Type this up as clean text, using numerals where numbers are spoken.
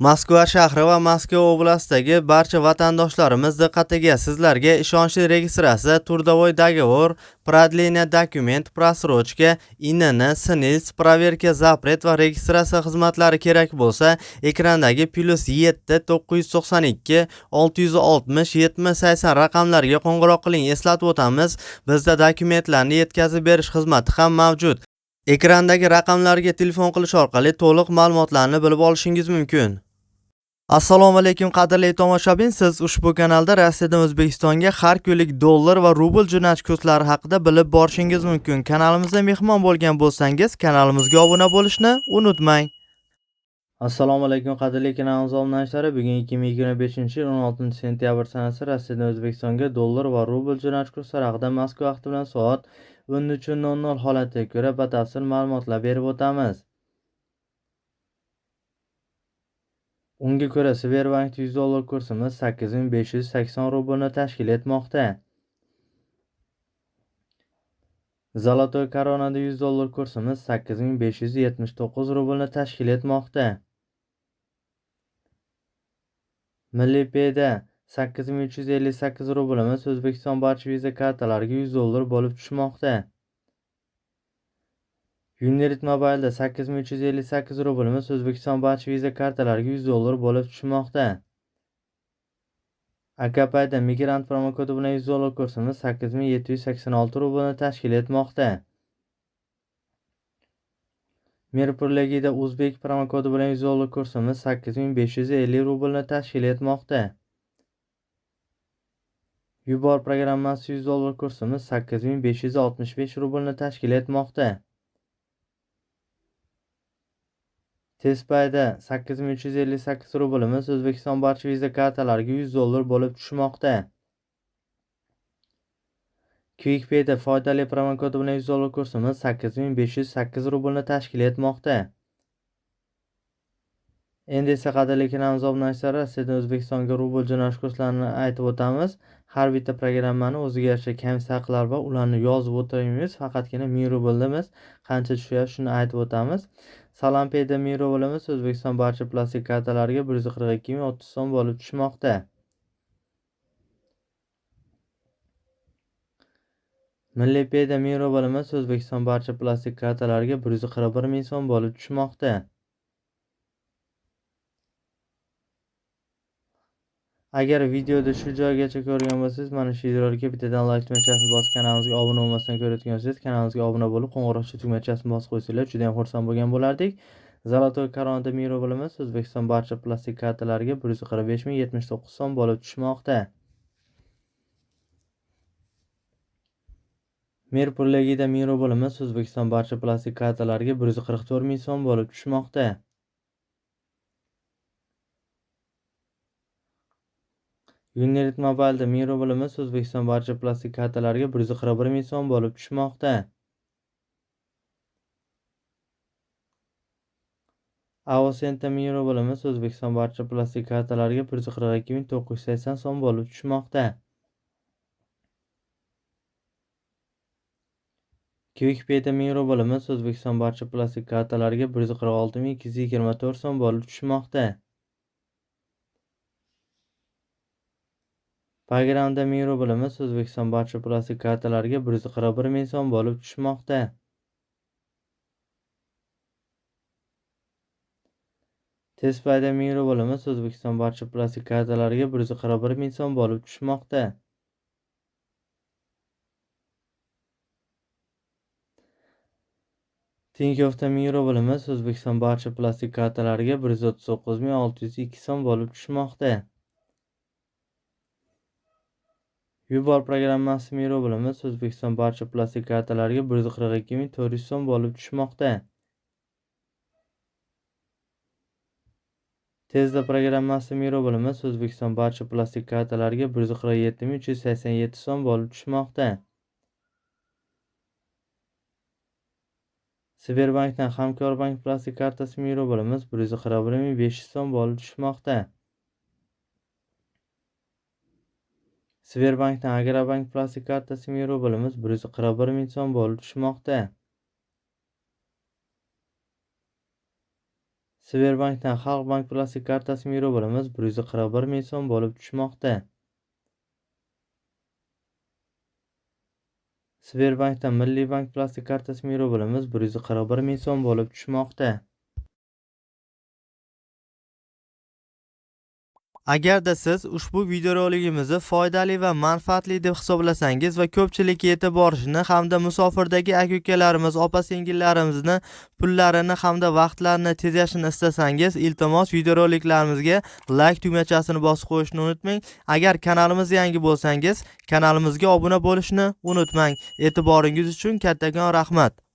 Moskva shahri va Moskva oblastidagi barcha vatandoshlarimiz diqqatiga: sizlarga ishonchli registratsiya, трудовой договор, продление dokument, просрочка, INN, SNILS, проверка, запret va registratsiya xizmatlari kerak bo'lsa, ekrandagi +7 992 660 70 80 raqamlariga qo'ng'iroq qiling. Eslatib o'tamiz, bizda dokumentlarni yetkazib berish xizmati ham mavjud. Ekrandagi raqamlarga telefon qilish orqali to'liq ma'lumotlarni bilib olishingiz mumkin. Assalomu alaykum qadrli tomoshabin, siz ushbu kanalda Rossiyadan O'zbekistonga har kunlik dollar va rubl jo'natish kurslari haqida bilib borishingiz mumkin. Kanalimizga mehmon bo'lgan bo'lsangiz, kanalimizga obuna bo'lishni unutmang. Assalomu alaykum qadrli kanalimiz obunachilar. Bugun 2025-yil 16-sentyabr sanasi Rossiyadan O'zbekistonga dollar va rubl jo'natish kurslari haqida Moskva vaqti bilan soat 13:00 holatiga ko'ra batafsil ma'lumotlar berib o'tamiz. Unga ko'ra, Sberbankda $100 kursimiz 8580 rublni tashkil etmoqda. Zolotoy koronada $100 kursimiz 8579 rublni tashkil etmoqda. Milliy payda 8358 rublimiz O'zbekiston barcha viza kartalariga $100 bo'lib tushmoqda. Unirit Mobile'da 8358 rublimiz O'zbekiston barcha viza kartalariga $100 bo'lib tushmoqda. Akapayda migrant promokodi bilan $100 kursimiz 8786 rublni tashkil etmoqda. Mirpurligida Uzbek promokodi bilan $100 kursimiz 8550 rublni tashkil etmoqda. Yubor programmasi $100 kursimiz 8565 rublni tashkil etmoqda. Tezpayda 8358 rublimiz O'zbekiston barcha viza kartalariga $100 bo'lib tushmoqda. QuickPayda foydali promokodi bilan $100 kursimiz 8508 rublni tashkil etmoqda. Endi esa qadrli kanalimiz obunachilari, Rossiyadan O'zbekistonga rubl jo'natish kurslarini aytib o'tamiz. Har bitta programmani o'ziga yarasha kamchiliklar va ularni yozib o'tiramiz. Faqatgina 1000 rublimiz qancha tushyapti shuni aytib o'tamiz. Salampayda 1000 rublimiz O'zbekiston barcha plastik kartalariga 142 so'm bo'lib tushmoqda. Milliy payda 1000 rublimiz O'zbekiston barcha plastik kartalariga 141 so'm bo'lib tushmoqda. Agar videoda shu joygacha ko'rgan bo'lsangiz, mana shu videoga bittadan like tugmachasini bosib, kanalimizga obuna bo'lmasdan ko'rayotgan bo'lsangiz, kanalimizga obuna bo'lib, qo'ng'iroqcha tugmachasini bosib qo'ysanglar, juda ham xursand bo'lgan bo'lardik. Zolotoy koronada 1000 rublimiz O'zbekiston barcha plastik kartalariga 145079 so'm bo'lib tushmoqda. Mirpurligida 1000 rublimiz O'zbekiston barcha plastik kartalariga 144000 so'm bo'lib tushmoqda. Unirit Mobile'da 1000 rublimiz O'zbekiston barcha plastik kartalariga 141 so'm bo'lib tushmoqda. Avocentda 1000 rublimiz O'zbekiston barcha plastik kartalariga 142980 so'm bo'lib tushmoqda. QuickPayda 1000 rublimiz O'zbekiston barcha plastik kartalariga 146224 so'm bo'lib tushmoqda. Paygramda 1000 rublimiz O'zbekiston barcha plastik kartalariga 141000 so'm bo'lib tushmoqda. Tezpayda 1000 rublimiz O'zbekiston barcha plastik kartalariga 141000 so'm bo'lib tushmoqda. Tinkovda 1000 rublimiz O'zbekiston barcha plastik kartalariga 139602 so'm bo'lib tushmoqda. Yubor programmasi 1000 rublimiz O'zbekiston barcha plastik kartalariga 142400 so'm bo'lib tushmoqda. Tezda programmasi 1000 rublimiz O'zbekiston barcha plastik kartalariga 147387 so'm bo'lib tushmoqda. Sberbankdan Hamkorbank plastik kartasi 1000 rublimiz 141500 so'm bo'lib tushmoqda. Sberbankdan Agrobank plastik kartasi 1000 rublimiz 141000 so'm bo'lib tushmoqda. Sberbankdan Xalq bank plastik kartasi mero bo'limiz 141 ming so'm bo'lib tushmoqda. Sberbankdan Milliy bank plastik kartasi mero bo'limiz 141 ming so'm bo'lib tushmoqda. Agarda siz ushbu videorolikimizni foydali va manfaatli deb hisoblasangiz va ko'pchilikka yetib borishini hamda musofirdagi aka-ukalarimiz, opa-singillarimizni pullarini hamda vaqtlarini tejashini istasangiz, iltimos videoroliklarimizga like tugmachasini bosib qo'yishni unutmang. Agar kanalimizga yangi bo'lsangiz, kanalimizga obuna bo'lishni unutmang. E'tiboringiz uchun kattakon rahmat.